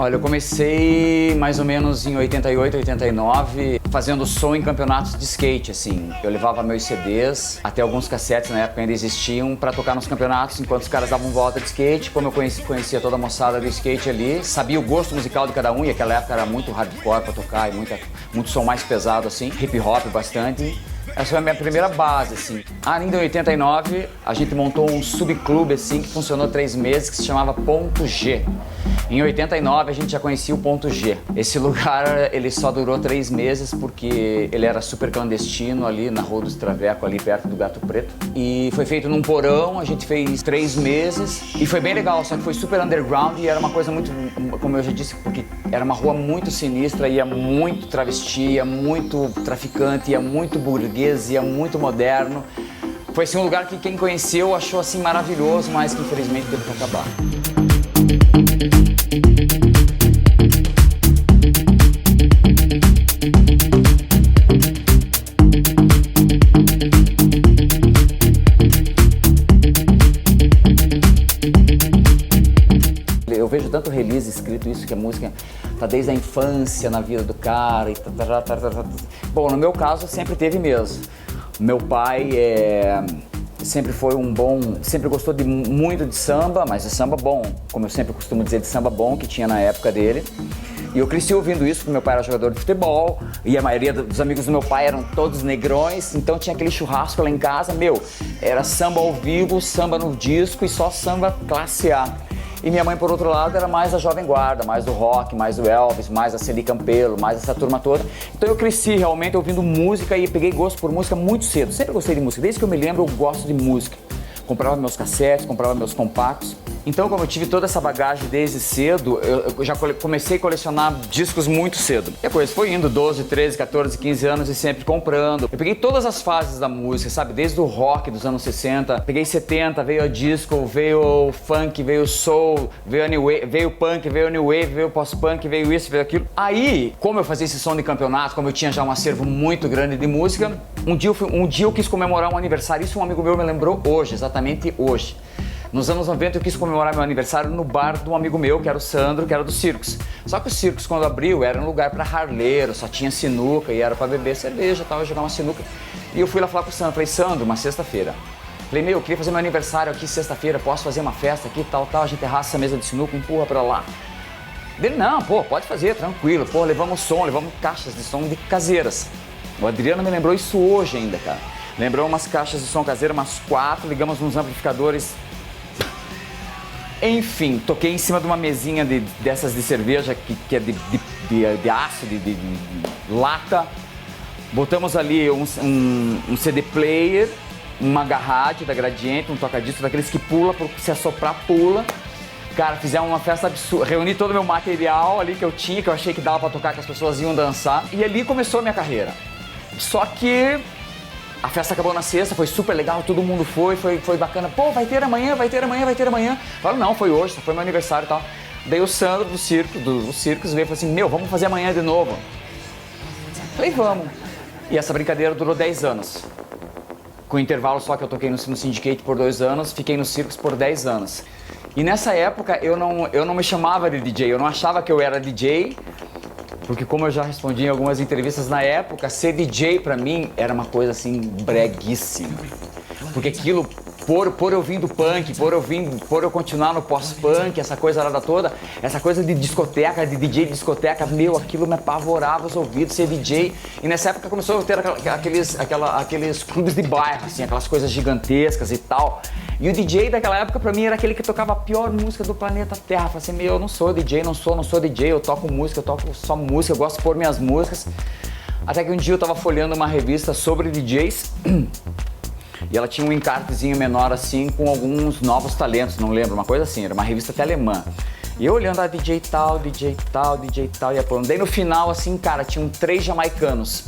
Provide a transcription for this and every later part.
Olha, eu comecei mais ou menos em 88, 89, fazendo som em campeonatos de skate, assim. Eu levava meus CDs, até alguns cassetes na época ainda existiam, pra tocar nos campeonatos enquanto os caras davam volta de skate. Como eu conhecia toda a moçada do skate ali, sabia o gosto musical de cada um, e aquela época era muito hardcore pra tocar, e muito som mais pesado, assim, hip hop bastante. Essa foi a minha primeira base, assim. Ainda em 89, a gente montou um subclube, assim, que funcionou 3 meses, que se chamava Ponto G. Em 89, a gente já conhecia o Ponto G. Esse lugar, ele só durou 3 meses, porque ele era super clandestino, ali na Rua dos Traveco, ali perto do Gato Preto. E foi feito num porão, a gente fez 3 meses, e foi bem legal, só que foi super underground, e era uma coisa muito, como eu já disse, porque era uma rua muito sinistra, ia muito travesti, ia muito traficante, ia muito burguês, ia muito moderno. Foi assim um lugar que quem conheceu achou assim maravilhoso, mas que infelizmente teve que acabar. Eu vejo tanto release escrito isso, que a música tá desde a infância na vida do cara e Bom, no meu caso sempre teve mesmo. Meu pai sempre foi sempre gostou muito de samba, mas de samba bom, como eu sempre costumo dizer, de samba bom que tinha na época dele. E eu cresci ouvindo isso, porque meu pai era jogador de futebol, e a maioria dos amigos do meu pai eram todos negrões, então tinha aquele churrasco lá em casa, era samba ao vivo, samba no disco e só samba classe A. E minha mãe, por outro lado, era mais a Jovem Guarda, mais do rock, mais do Elvis, mais a Celi Campelo, mais essa turma toda. Então eu cresci realmente ouvindo música e peguei gosto por música muito cedo. Sempre gostei de música, desde que eu me lembro eu gosto de música. Comprava meus cassetes, comprava meus compactos. Então, como eu tive toda essa bagagem desde cedo, eu já comecei a colecionar discos muito cedo. Depois foi indo 12, 13, 14, 15 anos e sempre comprando. Eu peguei todas as fases da música, sabe? Desde o rock dos anos 60, peguei 70, veio a disco, veio o funk, veio o soul, veio a new wave, veio o punk, veio o new wave, veio o post-punk, veio isso, veio aquilo. Aí, como eu fazia esse som de campeonato, como eu tinha já um acervo muito grande de música, um dia eu quis comemorar um aniversário, isso um amigo meu me lembrou hoje, exatamente hoje. Nos anos 90 eu quis comemorar meu aniversário no bar de um amigo meu, que era o Sandro, que era do Circus. Só que o Circus, quando abriu, era um lugar para harleiro, só tinha sinuca e era para beber cerveja e tal, jogar uma sinuca. E eu fui lá falar com o Sandro, falei, Sandro, uma sexta-feira. Falei, eu queria fazer meu aniversário aqui sexta-feira, posso fazer uma festa aqui, tal, a gente arrasta essa mesa de sinuca, empurra pra lá. Dele, não, pode fazer, tranquilo, levamos som, levamos caixas de som de caseiras. O Adriano me lembrou isso hoje ainda, cara. Lembrou umas caixas de som caseira, umas 4, ligamos uns amplificadores. Enfim, toquei em cima de uma mesinha dessas de cerveja que é de aço, de lata. Botamos ali um CD player, uma garrate da Gradiente, um toca-disco daqueles que pula, se assoprar, pula. Cara, fizemos uma festa absurda. Reuni todo o meu material ali que eu tinha, que eu achei que dava pra tocar, que as pessoas iam dançar. E ali começou a minha carreira. Só que a festa acabou na sexta, foi super legal, todo mundo foi bacana. Pô, vai ter amanhã. Falaram, não, foi hoje, foi meu aniversário e tal. Daí o Sandro do Circus veio e falou assim, vamos fazer amanhã de novo. Falei, vamos. E essa brincadeira durou 10 anos. Com intervalo só que eu toquei no Syndicate por 2 anos, fiquei no Circus por 10 anos. E nessa época eu não me chamava de DJ, eu não achava que eu era DJ, porque como eu já respondi em algumas entrevistas na época, ser DJ pra mim era uma coisa assim breguíssima. Porque aquilo, por eu vir do punk, por eu continuar no pós-punk, essa coisa lá toda, essa coisa de discoteca, de DJ de discoteca, aquilo me apavorava os ouvidos, ser DJ. E nessa época começou a ter aqueles clubes de bairro, assim, aquelas coisas gigantescas e tal. E o DJ daquela época pra mim era aquele que tocava a pior música do planeta Terra. Eu falei assim, eu não sou DJ, não sou DJ, eu toco música, eu toco só música, eu gosto de pôr minhas músicas. Até que um dia eu tava folheando uma revista sobre DJs e ela tinha um encartezinho menor assim com alguns novos talentos, não lembro, uma coisa assim, era uma revista até alemã. E eu olhando a DJ tal, e apurando. Daí no final assim, cara, tinham 3 jamaicanos,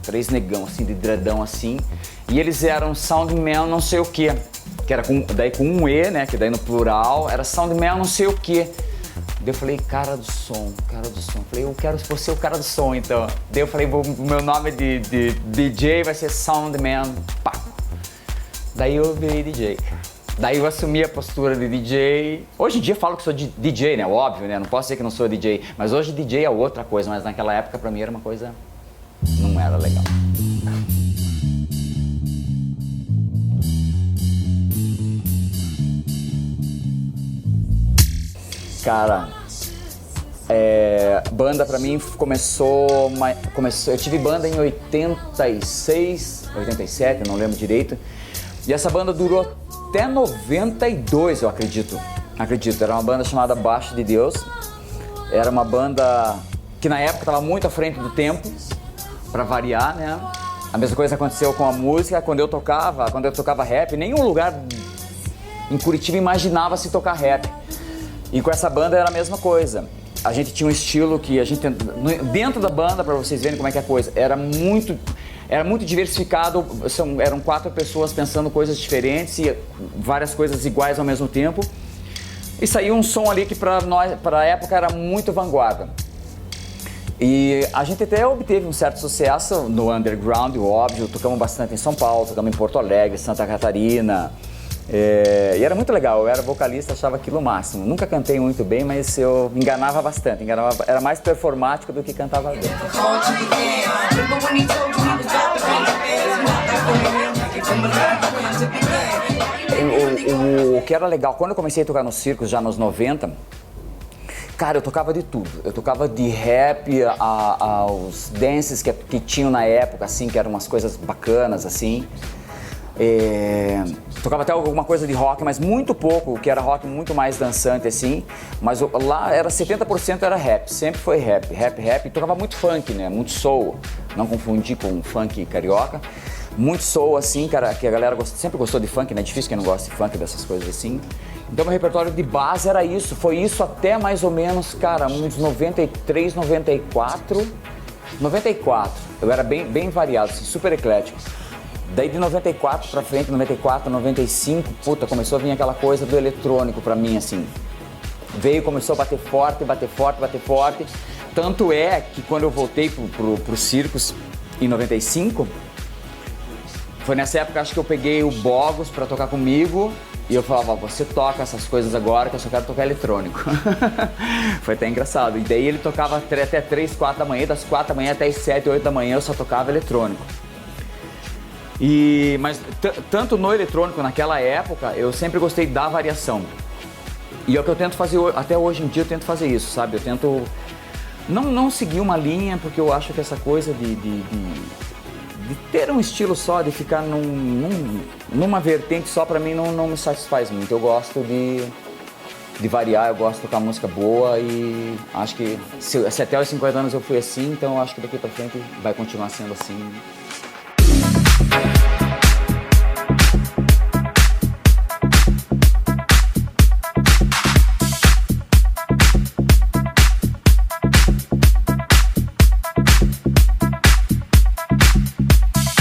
3 negão assim, de dreadão assim, e eles eram Soundman não sei o que era com um E, né, que daí no plural, era Soundman não sei o que. Daí eu falei, cara do som. Falei, eu quero ser o cara do som, então. Daí eu falei, o meu nome de DJ vai ser Soundman Paco. Daí eu virei DJ. Daí eu assumi a postura de DJ. Hoje em dia eu falo que sou DJ, né? Óbvio, né? Não posso dizer que não sou DJ. Mas hoje DJ é outra coisa, mas naquela época pra mim era uma coisa... não era legal. Cara, banda pra mim começou... Eu tive banda em 86, 87, não lembro direito. E essa banda durou até 92, eu acredito. Era uma banda chamada Baixo de Deus. Era uma banda que na época estava muito à frente do tempo, para variar, né? A mesma coisa aconteceu com a música. Quando eu tocava rap, nenhum lugar em Curitiba imaginava se tocar rap. E com essa banda era a mesma coisa. A gente tinha um estilo que a gente... Dentro da banda, para vocês verem como é que é a coisa, era muito diversificado, eram 4 pessoas pensando coisas diferentes e várias coisas iguais ao mesmo tempo. E saiu um som ali que para a época era muito vanguarda. E a gente até obteve um certo sucesso no underground, óbvio, tocamos bastante em São Paulo, tocamos em Porto Alegre, Santa Catarina. E era muito legal, eu era vocalista, achava aquilo o máximo. Nunca cantei muito bem, mas eu enganava bastante, era mais performático do que cantava bem. O que era legal, quando eu comecei a tocar nos circos, já nos 90, cara, eu tocava de tudo. Eu tocava de rap aos dances que tinham na época, assim, que eram umas coisas bacanas, assim. Tocava até alguma coisa de rock, mas muito pouco, que era rock muito mais dançante, assim. Mas lá era 70% era rap, sempre foi rap. E tocava muito funk, né? Muito soul, não confundir com funk carioca. Muito soul, assim, cara, que a galera sempre gostou de funk, né? É difícil quem não gosta de funk, dessas coisas assim. Então, meu repertório de base era isso. Foi isso até mais ou menos, cara, uns 93, 94. 94. Eu era bem variado, assim, super eclético. Daí de 94 pra frente, 94, 95, puta, começou a vir aquela coisa do eletrônico pra mim, assim. Começou a bater forte. Tanto é que quando eu voltei pro circos em 95, foi nessa época, acho que eu peguei o Bogos pra tocar comigo e eu falava, você toca essas coisas agora que eu só quero tocar eletrônico. Foi até engraçado. E daí ele tocava até 3, 4 da manhã, das 4 da manhã até as 7, 8 da manhã eu só tocava eletrônico. Mas tanto no eletrônico, naquela época, eu sempre gostei da variação. E é o que eu tento fazer, até hoje em dia eu tento fazer isso, sabe? Eu tento não seguir uma linha, porque eu acho que essa coisa de ter um estilo só, de ficar numa vertente só, pra mim não me satisfaz muito. Eu gosto de variar, eu gosto de tocar música boa e acho que se até os 50 anos eu fui assim, então eu acho que daqui pra frente vai continuar sendo assim.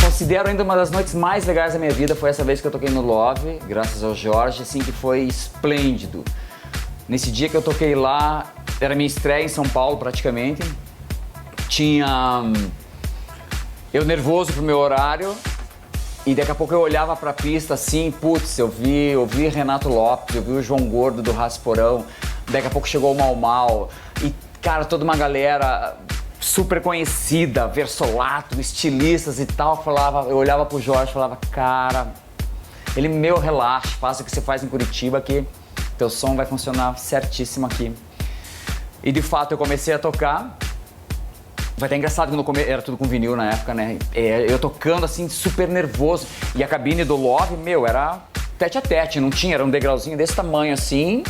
Considero ainda uma das noites mais legais da minha vida, foi essa vez que eu toquei no Love, graças ao Jorge, assim, que foi esplêndido. Nesse dia que eu toquei lá, era minha estreia em São Paulo praticamente, eu nervoso pro meu horário e daqui a pouco eu olhava pra pista assim, putz, eu vi Renato Lopes, eu vi o João Gordo do Rasporão, daqui a pouco chegou o Mau Mau e, cara, toda uma galera super conhecida, Versolato, estilistas e tal, eu olhava pro Jorge e falava, cara, relaxa, faça o que você faz em Curitiba que teu som vai funcionar certíssimo aqui. E de fato eu comecei a tocar. Foi até engraçado que no começo era tudo com vinil na época, né? Eu tocando assim, super nervoso. E a cabine do Love, era tete a tete, não tinha, era um degrauzinho desse tamanho assim,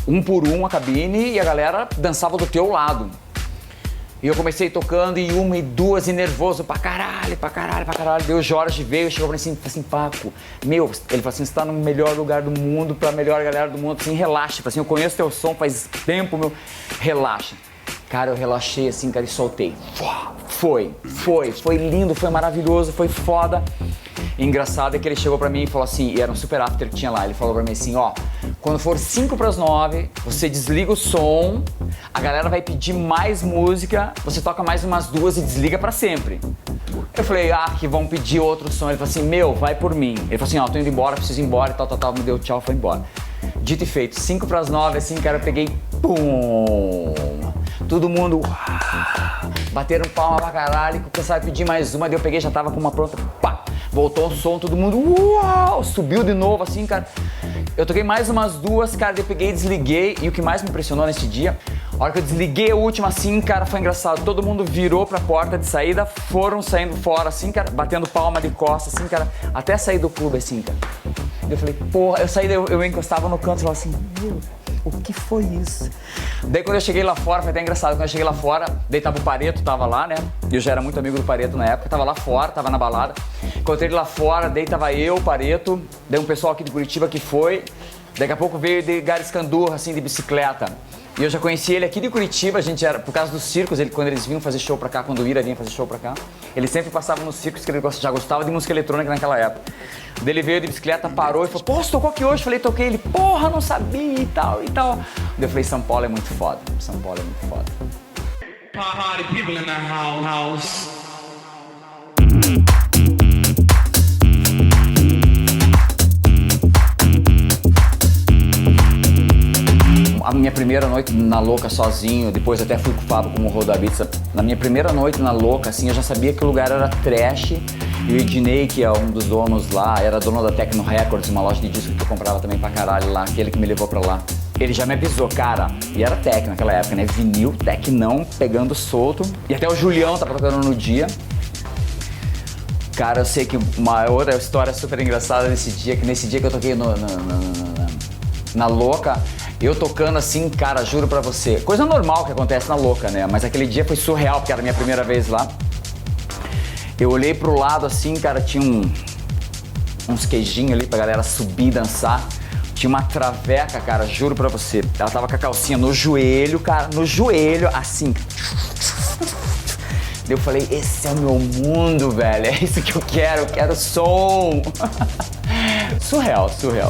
um por um a cabine e a galera dançava do teu lado. E eu comecei tocando e 1 e 2 e nervoso pra caralho. Daí o Jorge veio e chegou pra mim assim, Paco, ele falou assim, você tá no melhor lugar do mundo, pra melhor galera do mundo, assim, relaxa. Assim, eu conheço teu som faz tempo, relaxa. Cara, eu relaxei assim, cara, e soltei. Foi lindo, foi maravilhoso, foi foda. E engraçado é que ele chegou pra mim e falou assim, e era um super after que tinha lá, ele falou pra mim assim, quando for 5 pras 9, você desliga o som, a galera vai pedir mais música, você toca mais umas 2 e desliga pra sempre. Eu falei, que vão pedir outro som. Ele falou assim, meu, vai por mim. Ele falou assim, ó, tô indo embora, preciso ir embora e tal, me deu tchau, foi embora. Dito e feito, 5 para as 9, assim, cara, eu peguei, pum! Todo mundo, bateram palma pra caralho, começaram a pedir mais uma, daí eu peguei, já tava com uma pronta, pá! Voltou o som, todo mundo, uau! Subiu de novo, assim, cara. Eu toquei mais umas 2, cara, daí eu peguei, desliguei, e o que mais me impressionou nesse dia, a hora que eu desliguei a última, assim, cara, foi engraçado. Todo mundo virou pra porta de saída, foram saindo fora, assim, cara, batendo palma de costas, assim, cara, até sair do clube, assim, cara. Eu falei, porra, eu saí, eu encostava no canto e falava assim, meu, o que foi isso? Daí quando eu cheguei lá fora, foi até engraçado, quando eu cheguei lá fora, daí tava o Pareto, tava lá, né? Eu já era muito amigo do Pareto na época, tava lá fora, tava na balada. Encontrei ele lá fora, daí tava eu, o Pareto, daí um pessoal aqui de Curitiba que foi. Daqui a pouco veio de Gariscandurra, assim, de bicicleta. E eu já conheci ele aqui de Curitiba, a gente era, por causa dos circos, quando eles vinham fazer show pra cá, quando o Ira vinha fazer show pra cá, ele sempre passava nos circos, que ele já gostava de música eletrônica naquela época. Daí ele veio de bicicleta, parou e falou, pô, você tocou aqui hoje? Falei, toquei. Ele, porra, não sabia e tal, e tal. Daí eu falei, São Paulo é muito foda, São Paulo é muito foda. Party people in the house. A minha primeira noite na Louca sozinho, depois até fui com o Fábio como Roda Pizza. Na minha primeira noite na Louca, assim, eu já sabia que o lugar era trash. E o Ednei, que é um dos donos lá, era dono da Tecno Records, uma loja de disco que eu comprava também pra caralho lá, aquele que me levou pra lá. Ele já me avisou, cara, e era Tecno naquela época, né? Vinil, Tecnão, pegando solto. E até o Julião tava tocando no dia. Cara, eu sei que uma outra história super engraçada desse dia, que nesse dia que eu toquei na Louca, eu tocando assim, cara, juro pra você, coisa normal que acontece na Louca, né? Mas aquele dia foi surreal, porque era a minha primeira vez lá. Eu olhei pro lado assim, cara, tinha uns queijinhos ali pra galera subir e dançar. Tinha uma traveca, cara, juro pra você. Ela tava com a calcinha no joelho, cara, no joelho, assim. Eu falei, esse é o meu mundo, velho, é isso que eu quero som. Surreal, surreal.